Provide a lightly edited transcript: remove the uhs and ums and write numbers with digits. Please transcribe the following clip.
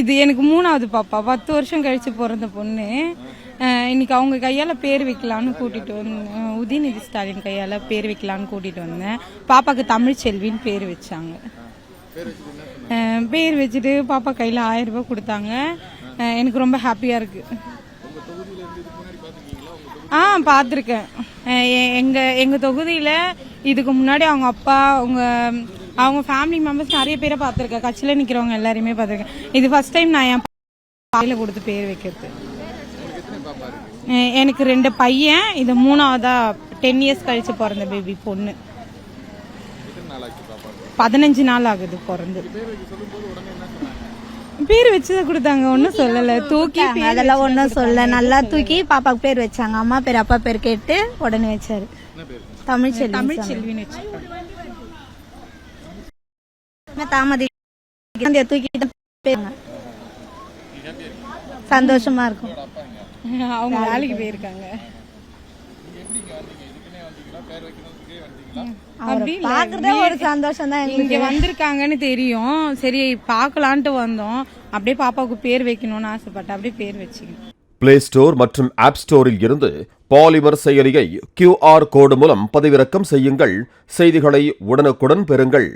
இது எனக்கு 3வது பாப்பா. 10 வருஷம் கழிச்சு பிறந்த பொண்ணு. இன்னைக்கு அவங்க கையால பேர் வைக்கலான்னு கூட்டிட்டு வந்தேன். உதயநிதி ஸ்டாலின் கையால பேர் வைக்கலான்னு கூட்டிட்டு வந்தேன். பாப்பாக்கு தமிழ்ச்செல்வின்னு பேர் வச்சாங்க. பேர் வச்சுட்டு பாப்பா கையில 1000 ரூபாய் கொடுத்தாங்க. எனக்கு ரொம்ப ஹாப்பியா இருக்கு. பார்த்துருக்கேன். எங்க தொகுதியில இதுக்கு முன்னாடி அவங்க அப்பா அவங்க ஃபேமிலி மெம்பர்ஸ் நிறைய பேரை பார்த்துருக்கேன். கட்சியில் நிற்கிறவங்க எல்லாருமே பார்த்துருக்கேன். இது ஃபர்ஸ்ட் டைம் நான் என் கையில கொடுத்து பேர் வைக்கிறது. எனக்கு 2 பையன். இது 3வதா 10 இயர்ஸ் கழிச்சு பிறந்த பேபி பொண்ணு. 15 நாள் ஆகுது பிறந்து. பேர் வச்சுதான் கொடுத்தாங்க. ஒன்னும் சொல்லல. தூக்கி அதெல்லாம் ஒன்னும் சொல்ல. நல்லா தூக்கி பாப்பாக்கு பேர் வச்சாங்க. அம்மா பேர் அப்பா பேர் கேட்டு உடனே வச்சாரு. தமிழ்ச்செல்வின்னு வச்சாங்க. தாமதி தூக்கி சந்தோஷமா இருக்கும். அவங்க வேலைக்கு போயிருக்காங்க. ஒரு சந்தோஷம் தான். இங்க வந்திருக்காங்கன்னு தெரியும். சரி பாக்கலான்ட்டு வந்தோம். அப்படியே பாப்பாவுக்கு பேர் வைக்கணும்னு ஆசைப்பட்டேன். அப்படியே பேர் வச்சுக்கணும். பிளே ஸ்டோர் மற்றும் ஆப் ஸ்டோரில் இருந்து பாலிமர் செயலியை QR கோடு மூலம் பதிவிறக்கம் செய்யுங்கள். செய்திகளை உடனுக்குடன் பெறுங்கள்.